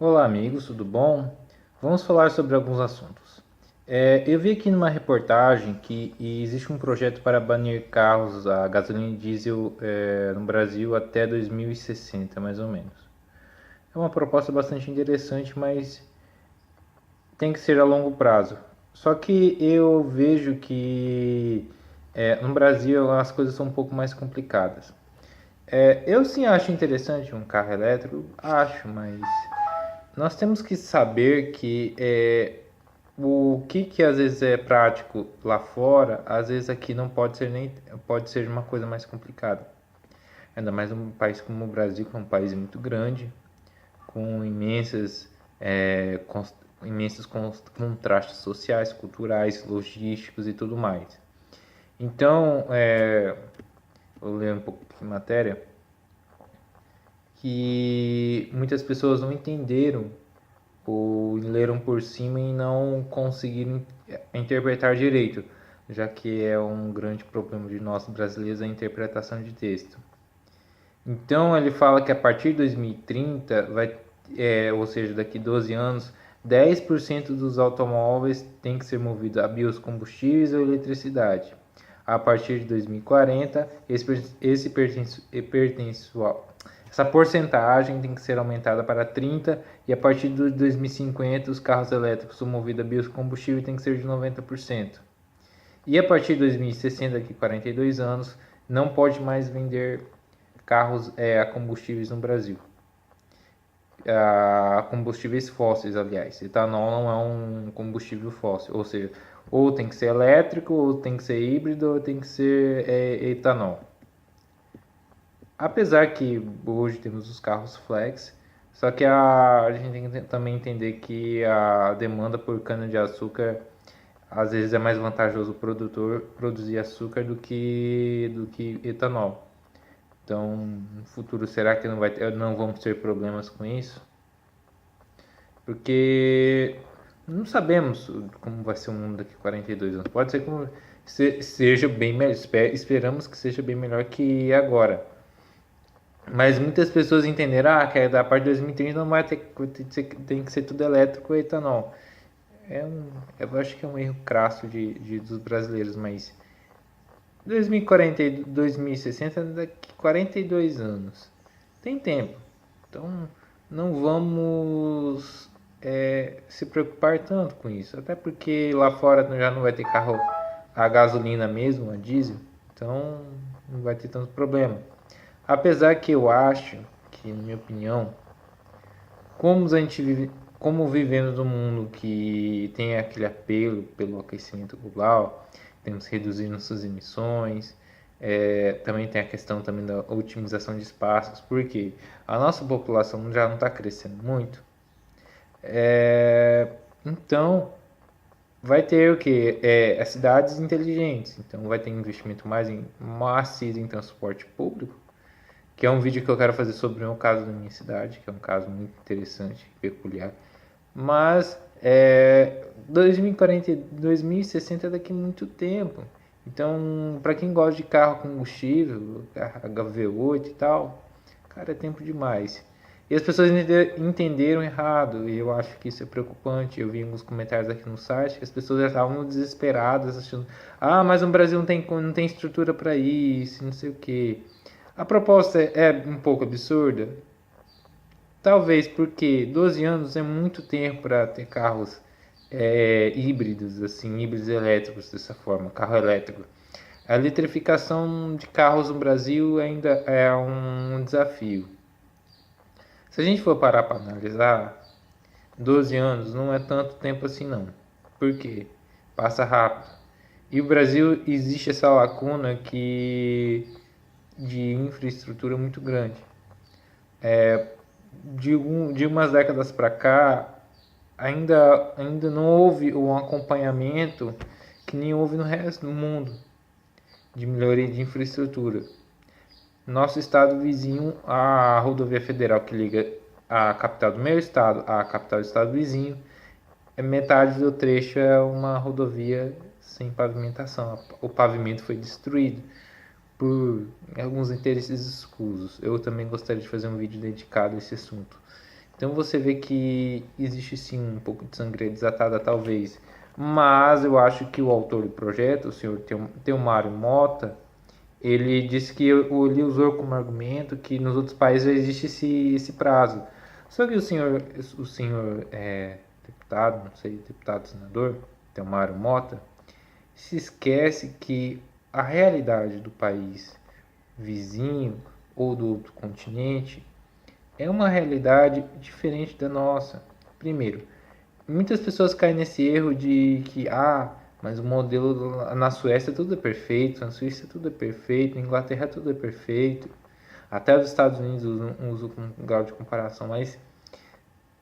Olá, amigos, tudo bom? Vamos falar sobre alguns assuntos. Eu vi aqui numa reportagem que existe um projeto para banir carros a gasolina e diesel no Brasil até 2060, mais ou menos. É uma proposta bastante interessante, mas tem que ser a longo prazo. Só que eu vejo que no Brasil as coisas são um pouco mais complicadas. Eu sim acho interessante um carro elétrico, acho, mas nós temos que saber que o que às vezes é prático lá fora, às vezes aqui não pode ser nem pode ser uma coisa mais complicada. Ainda mais um país como o Brasil, que é um país muito grande, com imensos contrastes sociais, culturais, logísticos e tudo mais. Então, vou ler um pouco de matéria que muitas pessoas não entenderam ou leram por cima e não conseguiram interpretar direito, já que é um grande problema de nós brasileiros a interpretação de texto. Então ele fala que a partir de 2030, ou seja, daqui 12 anos, 10% dos automóveis tem que ser movidos a biocombustíveis ou eletricidade. A partir de 2040, essa porcentagem tem que ser aumentada para 30% e a partir de 2050 os carros elétricos movidos a biocombustível tem que ser de 90%. E a partir de 2060, daqui a 42 anos, não pode mais vender carros a combustíveis no Brasil. A combustíveis fósseis, aliás. Etanol não é um combustível fóssil, ou seja, ou tem que ser elétrico, ou tem que ser híbrido, ou tem que ser etanol. Apesar que hoje temos os carros flex, só que a gente tem que também entender que a demanda por cana-de-açúcar às vezes é mais vantajoso o produtor produzir açúcar do que etanol. Então, no futuro, será que não vamos ter problemas com isso? Porque não sabemos como vai ser o mundo daqui a 42 anos. Pode ser que seja bem melhor, esperamos que seja bem melhor que agora. Mas muitas pessoas entenderam que a partir de 2030 não vai ter, tem que ser tudo elétrico ou etanol. Eu acho que é um erro crasso dos brasileiros, mas 2040 e 2060 daqui 42 anos. Tem tempo. Então não vamos se preocupar tanto com isso. Até porque lá fora já não vai ter carro a gasolina mesmo, a diesel. Então não vai ter tanto problema. Apesar que eu acho que, na minha opinião, como vivemos num mundo que tem aquele apelo pelo aquecimento global, temos que reduzir nossas emissões, também tem a questão também da otimização de espaços, porque a nossa população já não está crescendo muito. Então, vai ter o que? As cidades inteligentes. Então, vai ter investimento mais maciço em transporte público, que é um vídeo que eu quero fazer sobre o meu caso da minha cidade, que é um caso muito interessante, peculiar. Mas 2040, 2060 é daqui a muito tempo. Então, para quem gosta de carro combustível, HV8 e tal, cara, é tempo demais. E as pessoas entenderam errado, e eu acho que isso é preocupante. Eu vi alguns comentários aqui no site que as pessoas já estavam desesperadas, achando: mas o Brasil não tem estrutura para isso, não sei o que. A proposta é um pouco absurda? Talvez porque 12 anos é muito tempo para ter carros híbridos, assim, híbridos elétricos dessa forma, carro elétrico. A eletrificação de carros no Brasil ainda é um desafio. Se a gente for parar para analisar, 12 anos não é tanto tempo assim não. Por quê? Passa rápido. E o Brasil existe essa lacuna de infraestrutura muito grande. De umas décadas para cá, ainda não houve um acompanhamento que nem houve no resto do mundo de melhoria de infraestrutura. Nosso estado vizinho, a rodovia federal que liga a capital do meu estado à capital do estado vizinho, metade do trecho é uma rodovia sem pavimentação. O pavimento foi destruído por alguns interesses escusos. Eu também gostaria de fazer um vídeo dedicado a esse assunto. Então você vê que existe sim um pouco de sangria desatada, talvez. Mas eu acho que o autor do projeto, o senhor Teomário Mota, ele disse que ele usou como argumento que nos outros países existe esse prazo. Só que o senhor deputado, não sei, deputado, senador, Teomário Mota, se esquece que a realidade do país vizinho ou do outro continente é uma realidade diferente da nossa. Primeiro, muitas pessoas caem nesse erro de que, mas o modelo na Suécia tudo é perfeito, na Suíça tudo é perfeito, na Inglaterra tudo é perfeito. Até os Estados Unidos usam um grau de comparação, mas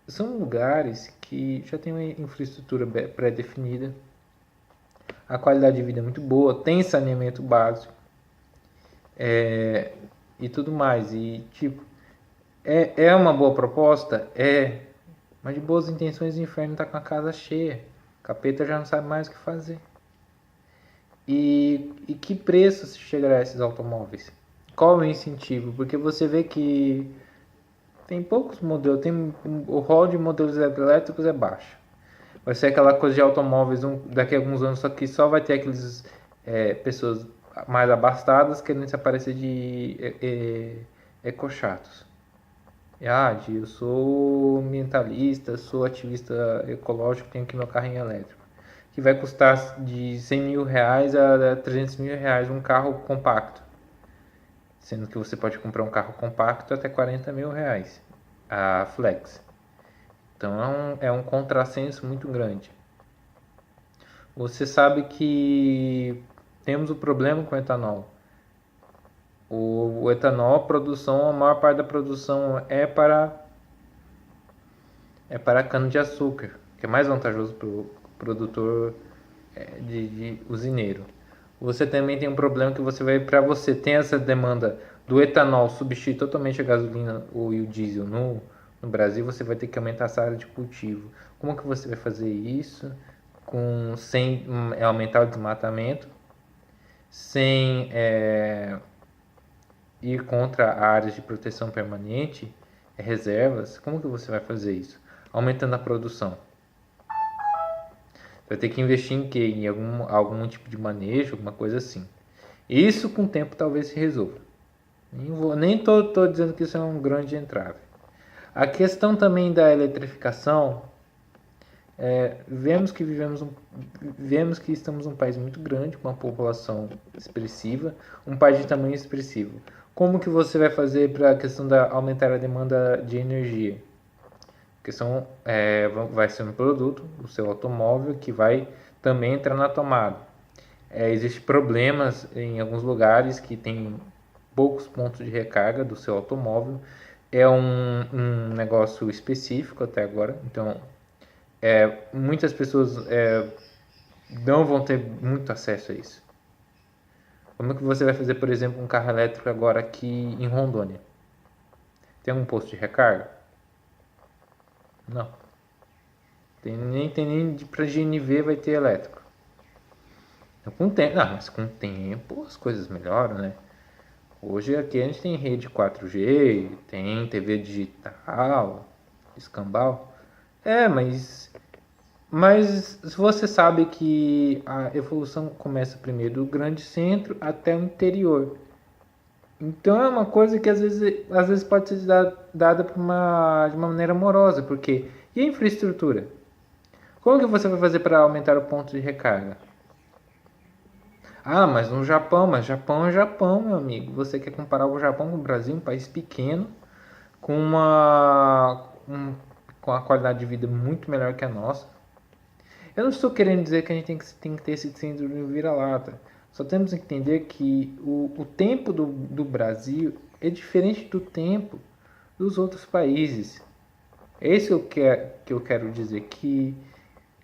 são lugares que já tem uma infraestrutura pré-definida, a qualidade de vida é muito boa, tem saneamento básico e tudo mais. E tipo, é uma boa proposta? É. Mas de boas intenções o inferno tá com a casa cheia. O capeta já não sabe mais o que fazer. E que preço se chegará a esses automóveis? Qual é o incentivo? Porque você vê que tem poucos modelos, o rol de modelos elétricos é baixo. Vai ser aquela coisa de automóveis daqui a alguns anos, só que só vai ter aqueles pessoas mais abastadas querendo se aparecer de ecochatos. Eu sou ambientalista, sou ativista ecológico, tenho aqui meu carrinho elétrico. Que vai custar de 100 mil reais a 300 mil reais um carro compacto. Sendo que você pode comprar um carro compacto até 40 mil reais, a Flex. Então é um contrassenso muito grande. Você sabe que temos o problema com o etanol. O etanol, a maior parte da produção é para cana de açúcar, que é mais vantajoso para o produtor de usineiro. Você também tem um problema que para você ter essa demanda do etanol substituir totalmente a gasolina ou o diesel no Brasil, você vai ter que aumentar essa área de cultivo. Como que você vai fazer isso sem aumentar o desmatamento, sem ir contra áreas de proteção permanente, reservas? Como que você vai fazer isso? Aumentando a produção. Vai ter que investir em quê? Em algum tipo de manejo, alguma coisa assim. Isso com o tempo talvez se resolva. Nem estou dizendo que isso é um grande entrave. A questão também da eletrificação, vemos que estamos num país muito grande, com uma população expressiva, um país de tamanho expressivo. Como que você vai fazer para a questão da aumentar a demanda de energia? Que vai ser um produto, o seu automóvel, que vai também entrar na tomada. Existem problemas em alguns lugares que tem poucos pontos de recarga do seu automóvel. É um negócio específico até agora, então muitas pessoas não vão ter muito acesso a isso. Como é que você vai fazer, por exemplo, um carro elétrico agora aqui em Rondônia? Tem um posto de recarga? Não. Tem nem para GNV vai ter elétrico. Então, mas com o tempo as coisas melhoram, né? Hoje aqui a gente tem rede 4G, tem TV digital, escambau. Mas você sabe que a evolução começa primeiro do grande centro até o interior. Então é uma coisa que às vezes pode ser dada de uma maneira amorosa, porque e a infraestrutura? Como que você vai fazer para aumentar o ponto de recarga? Mas no Japão, Japão é Japão, meu amigo. Você quer comparar o Japão com o Brasil, um país pequeno, com com a qualidade de vida muito melhor que a nossa. Eu não estou querendo dizer que a gente tem que ter esse síndrome de vira-lata. Só temos que entender que o tempo do Brasil é diferente do tempo dos outros países. É isso que eu quero dizer, que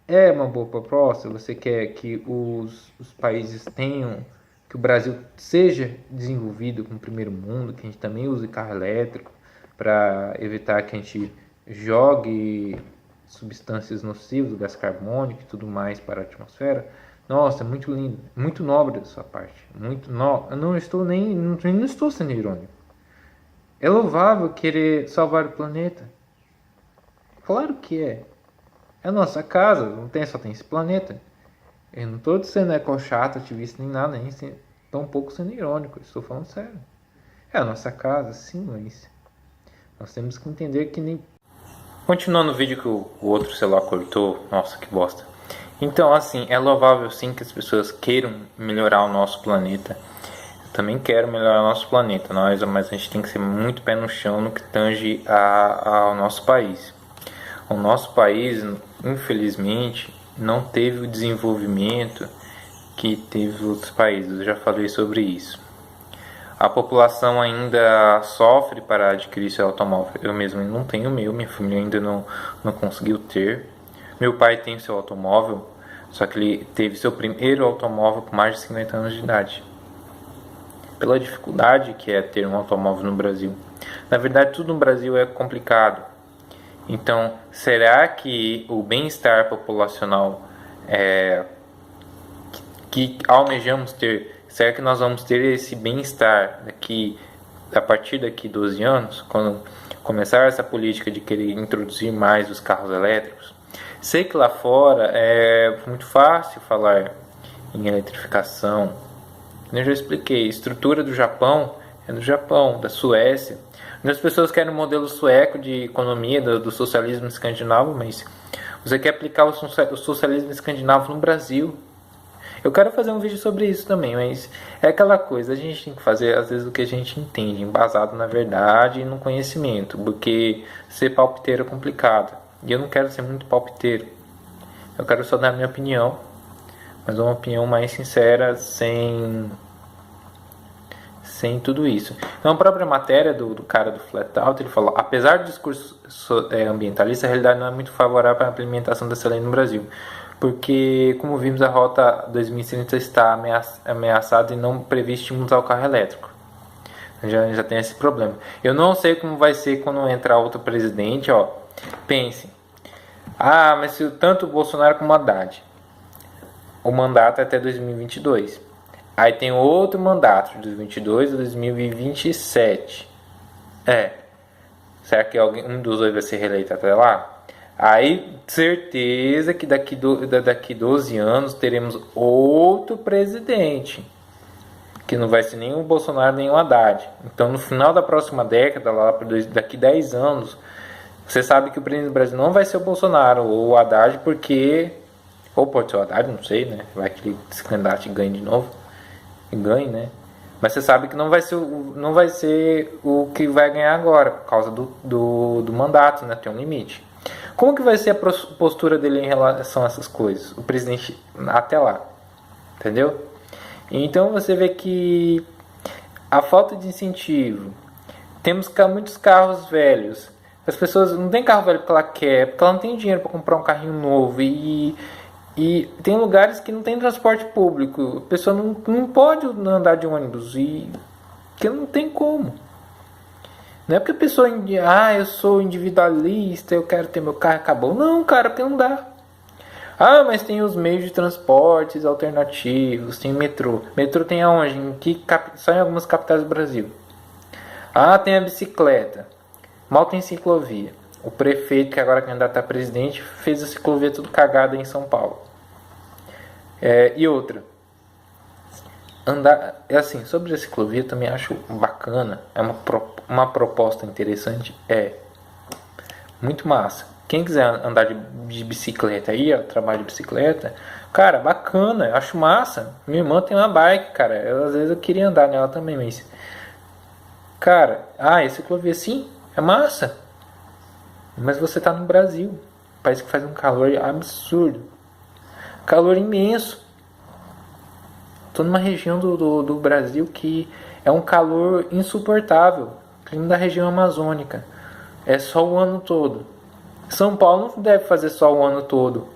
é uma boa proposta. Você quer que os países tenham, que o Brasil seja desenvolvido como primeiro mundo, que a gente também use carro elétrico para evitar que a gente jogue substâncias nocivas, do gás carbônico e tudo mais para a atmosfera. Nossa, é muito lindo, muito nobre da sua parte. Eu não estou sendo irônico. É louvável querer salvar o planeta. Claro que é. É a nossa casa, não tem, só tem esse planeta. Eu não estou sendo eco-chato, ativista, nem nada, nem tão pouco sendo irônico, estou falando sério. É a nossa casa, sim, mas nós temos que entender que nem... Continuando o vídeo que o outro celular cortou, nossa, que bosta. Então, assim, é louvável sim que as pessoas queiram melhorar o nosso planeta. Eu também quero melhorar o nosso planeta, mas a gente tem que ser muito pé no chão no que tange ao nosso país. O nosso país, infelizmente, não teve o desenvolvimento que teve outros países. Eu já falei sobre isso. A população ainda sofre para adquirir seu automóvel. Eu mesmo não tenho o meu, minha família ainda não conseguiu ter. Meu pai tem seu automóvel, só que ele teve seu primeiro automóvel com mais de 50 anos de idade. Pela dificuldade que é ter um automóvel no Brasil. Na verdade, tudo no Brasil é complicado. Então, será que o bem-estar populacional que almejamos ter, será que nós vamos ter esse bem-estar a partir daqui 12 anos, quando começar essa política de querer introduzir mais os carros elétricos? Sei que lá fora é muito fácil falar em eletrificação. Eu já expliquei, a estrutura do Japão é do Japão, da Suécia. As pessoas querem um modelo sueco de economia do socialismo escandinavo, mas você quer aplicar o socialismo escandinavo no Brasil. Eu quero fazer um vídeo sobre isso também, mas é aquela coisa, a gente tem que fazer às vezes o que a gente entende, embasado na verdade e no conhecimento, porque ser palpiteiro é complicado. E eu não quero ser muito palpiteiro. Eu quero só dar a minha opinião, mas uma opinião mais sincera, sem tudo isso. Então, a própria matéria do cara do Flat Out, ele falou: apesar do discurso ambientalista, a realidade não é muito favorável para a implementação dessa lei no Brasil, porque, como vimos, a Rota 2030 está ameaçada e não prevê estímulos ao carro elétrico. Já tem esse problema. Eu não sei como vai ser quando entrar outro presidente. Pense, mas se tanto o Bolsonaro como o Haddad, o mandato é até 2022. Aí tem outro mandato, de 2022 a 2027. Será que um dos dois vai ser reeleito até lá? Aí, certeza que daqui 12 anos teremos outro presidente. Que não vai ser nem o Bolsonaro nem o Haddad. Então, no final da próxima década, daqui 10 anos, você sabe que o presidente do Brasil não vai ser o Bolsonaro ou o Haddad, porque... Ou pode ser o Haddad, não sei, né? Vai que ele se candidate e ganhe de novo. Né? Mas você sabe que não vai ser o que vai ganhar agora, por causa do mandato, né? Tem um limite. Como que vai ser a postura dele em relação a essas coisas? O presidente até lá, entendeu? Então você vê que a falta de incentivo, temos muitos carros velhos, as pessoas não têm carro velho porque ela quer, porque ela não tem dinheiro para comprar um carrinho novo e tem lugares que não tem transporte público. A pessoa não pode andar de ônibus. Porque não tem como. Não é porque a pessoa... eu sou individualista, eu quero ter meu carro, acabou. Não, cara, porque não dá. Mas tem os meios de transportes alternativos. Tem metrô. Metrô tem aonde? Só em algumas capitais do Brasil. Tem a bicicleta. Mal tem ciclovia. O prefeito, que agora é candidato a presidente, fez a ciclovia tudo cagada em São Paulo. E outra, assim, sobre a ciclovia também acho bacana, é uma proposta interessante, muito massa. Quem quiser andar de bicicleta aí, trabalho de bicicleta, cara, bacana, acho massa. Minha irmã tem uma bike, cara, às vezes eu queria andar nela também, mas, cara, a ciclovia sim, é massa, mas você tá no Brasil, um país que faz um calor absurdo. Calor imenso. Estou numa região do Brasil que é um calor insuportável. Clima da região amazônica. É só o ano todo. São Paulo não deve fazer sol o ano todo.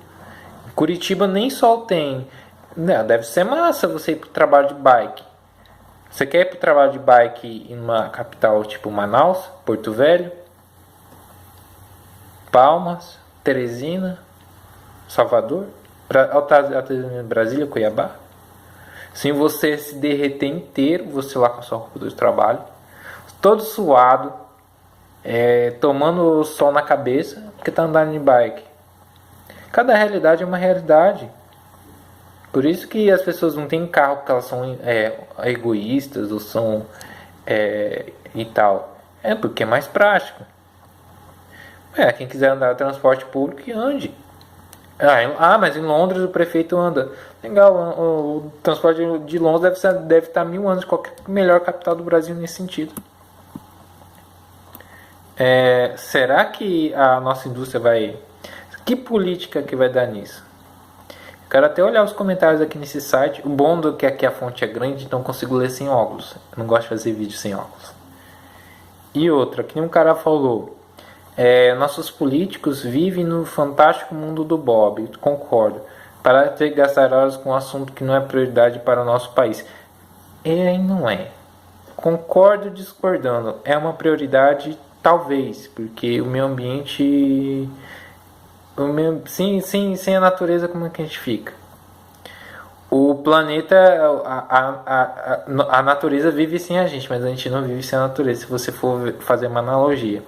Curitiba nem sol tem. Deve ser massa você ir para o trabalho de bike. Você quer ir para o trabalho de bike em uma capital tipo Manaus, Porto Velho, Palmas, Teresina, Salvador? Brasília, Cuiabá. Sem você se derreter inteiro, você lá com a sua roupa do trabalho, todo suado, tomando sol na cabeça porque tá andando de bike. Cada realidade é uma realidade. Por isso que as pessoas não têm carro porque elas são egoístas ou são e tal. É porque é mais prático. Quem quiser andar no transporte público, que ande. Mas em Londres o prefeito anda. Legal, o transporte de Londres deve estar 1000 anos de qualquer melhor capital do Brasil nesse sentido. Será que a nossa indústria vai... Que política que vai dar nisso? Quero até olhar os comentários aqui nesse site. O bom é que aqui a fonte é grande, então consigo ler sem óculos. Eu não gosto de fazer vídeo sem óculos. E outra, que nem um cara falou... nossos políticos vivem no fantástico mundo do Bob. Concordo. Para ter que gastar horas com um assunto que não é prioridade para o nosso país. Não é. Concordo discordando. É uma prioridade, talvez, porque o meio ambiente... sem a natureza, como é que a gente fica? O planeta, a natureza vive sem a gente, mas a gente não vive sem a natureza, se você for fazer uma analogia.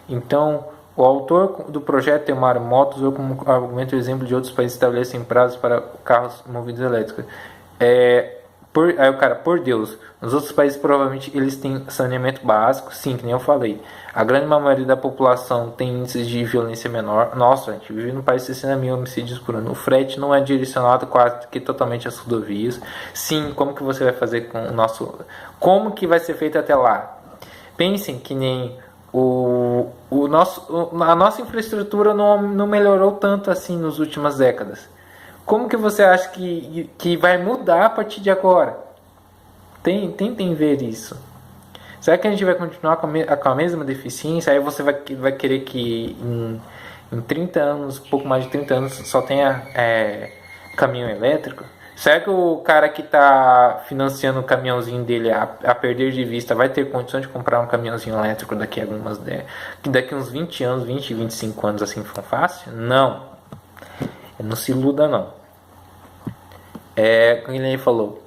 Então, o autor do projeto Temaro Motos usou como argumento o exemplo de outros países que estabelecem prazos para carros movidos elétricos. Por Deus, nos outros países provavelmente eles têm saneamento básico, sim, que nem eu falei. A grande maioria da população tem índices de violência menor. Nossa, a gente vive num país de 60 mil homicídios por ano. O frete não é direcionado quase que totalmente às rodovias. Sim, como que você vai fazer com o nosso... Como que vai ser feito até lá? Pensem que nem a nossa infraestrutura não melhorou tanto assim nas últimas décadas. Como que você acha que vai mudar a partir de agora? Tentem ver isso. Será que a gente vai continuar com a mesma deficiência? Aí você vai querer que em 30 anos, pouco mais de 30 anos, só tenha caminhão elétrico? Será que o cara que está financiando o caminhãozinho dele a perder de vista vai ter condição de comprar um caminhãozinho elétrico daqui a uns 20 anos, 20, 25 anos assim for fácil? Não. Não se iluda não. Como ele falou,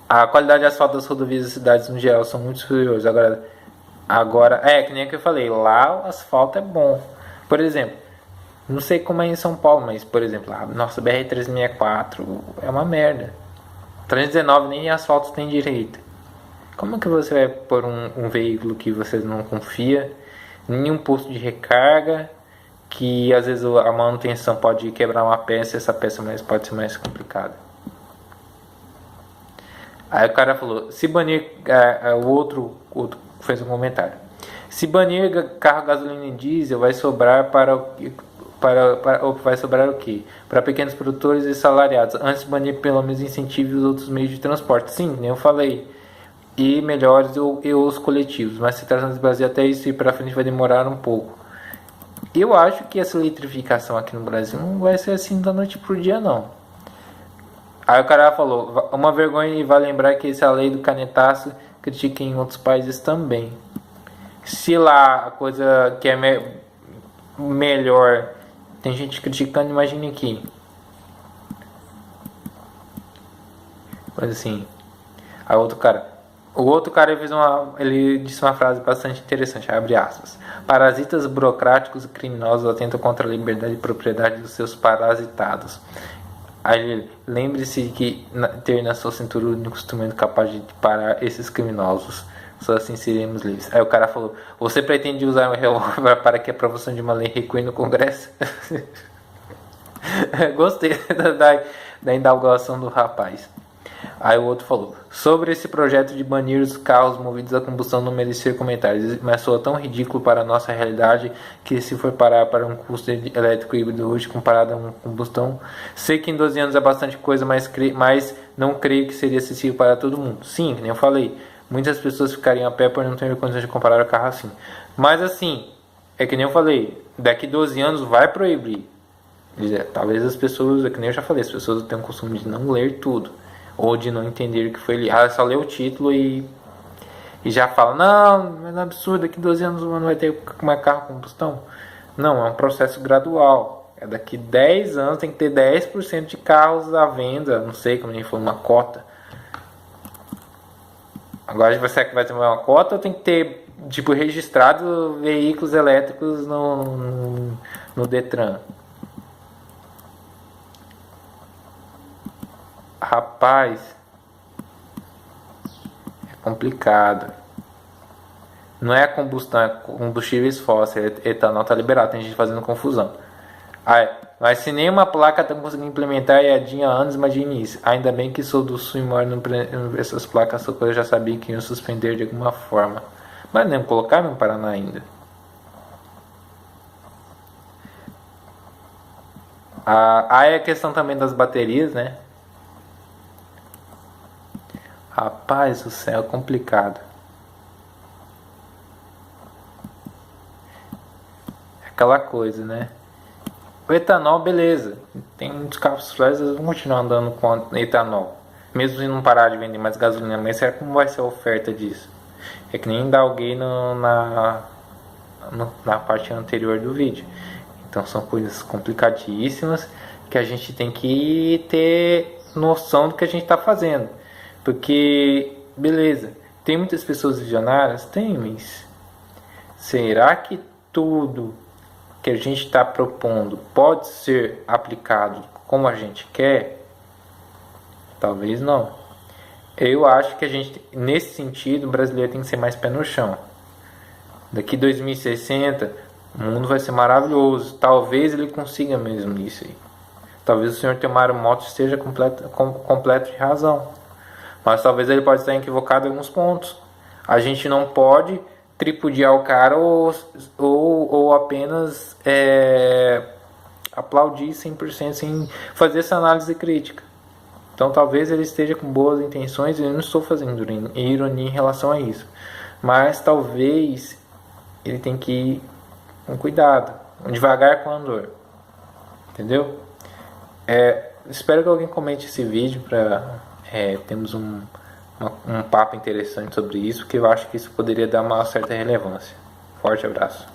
a qualidade de asfalto das rodovias das cidades no geral são muito superiores. Agora, que nem que eu falei, lá o asfalto é bom. Por exemplo, não sei como é em São Paulo, mas, por exemplo, a nossa BR-364 é uma merda. 319 nem asfalto tem direito. Como que você vai pôr um veículo que você não confia, nenhum posto de recarga, que às vezes a manutenção pode quebrar uma peça e essa peça pode ser mais complicada? Aí o cara falou, se banir, o outro fez um comentário, se banir carro gasolina e diesel, vai sobrar vai sobrar o quê? Para pequenos produtores e salariados. Antes de banir, pelo menos incentive os outros meios de transporte. Sim, nem eu falei. E melhores os coletivos. Mas se tratando do Brasil, até isso ir para frente vai demorar um pouco. Eu acho que essa eletrificação aqui no Brasil não vai ser assim da noite pro dia, não. Aí o cara falou, uma vergonha, e vai lembrar que essa lei do canetaço critica em outros países também. Se lá a coisa que é melhor, tem gente criticando, imagine aqui. Mas assim, o outro cara ele disse uma frase bastante interessante, abre aspas. Parasitas burocráticos e criminosos atentam contra a liberdade de propriedade dos seus parasitados. Aí lembre-se que ter na sua cintura o único instrumento capaz de parar esses criminosos. Só assim seremos livres. Aí o cara falou, você pretende usar um revólver para que a aprovação de uma lei recue no Congresso? Gostei da indagação do rapaz. Aí o outro falou, sobre esse projeto de banir os carros movidos a combustão não merecer comentários, mas soa tão ridículo para a nossa realidade que se for parar para um custo elétrico híbrido hoje comparado a uma combustão, sei que em 12 anos é bastante coisa, mas não creio que seria acessível para todo mundo. Sim, que nem eu falei, muitas pessoas ficariam a pé por não ter condições de comparar o carro assim. Mas assim, é que nem eu falei, daqui 12 anos vai proibir. Talvez as pessoas, é que nem eu já falei, as pessoas têm o costume de não ler tudo. Ou de não entender o que foi lido. Só lê o título e já fala, não, mas é absurdo, daqui 12 anos não vai ter mais carro a combustão. Não, é um processo gradual. Daqui 10 anos tem que ter 10% de carros à venda, não sei como nem foi, uma cota. Agora será que vai ter uma cota ou tem que ter tipo, registrado veículos elétricos no Detran. Rapaz, é complicado. Não é a combustão, é combustíveis fósseis. Etanol tá liberado, tem gente fazendo confusão. Mas se nenhuma placa tá conseguindo implementar a EADinha há anos, imagine isso. Ainda bem que sou do Sul e moro essas placas, eu já sabia que iam suspender de alguma forma. Mas nem colocaram no Paraná ainda. Aí a questão também das baterias, né? Rapaz do céu, complicado. Aquela coisa, né? O etanol, beleza. Tem muitos carros que vão continuar andando com etanol. Mesmo se não parar de vender mais gasolina. Mas será como vai ser a oferta disso? É que nem dar alguém na parte anterior do vídeo. Então são coisas complicadíssimas que a gente tem que ter noção do que a gente está fazendo. Porque, beleza, tem muitas pessoas visionárias? Tem, mas será que tudo que a gente está propondo pode ser aplicado como a gente quer? Talvez não. Eu acho que a gente, nesse sentido, o brasileiro tem que ser mais pé no chão. Daqui 2060, o mundo vai ser maravilhoso. Talvez ele consiga mesmo isso aí. Talvez o senhor Teomário Mota esteja completo de razão. Mas talvez ele pode estar equivocado em alguns pontos. A gente não pode tripudiar o cara ou apenas aplaudir 100% sem fazer essa análise crítica. Então talvez ele esteja com boas intenções e eu não estou fazendo ironia em relação a isso. Mas talvez ele tenha que ir com cuidado, devagar com andor. Entendeu? Espero que alguém comente esse vídeo para termos um papo interessante sobre isso, porque eu acho que isso poderia dar uma certa relevância. Forte abraço.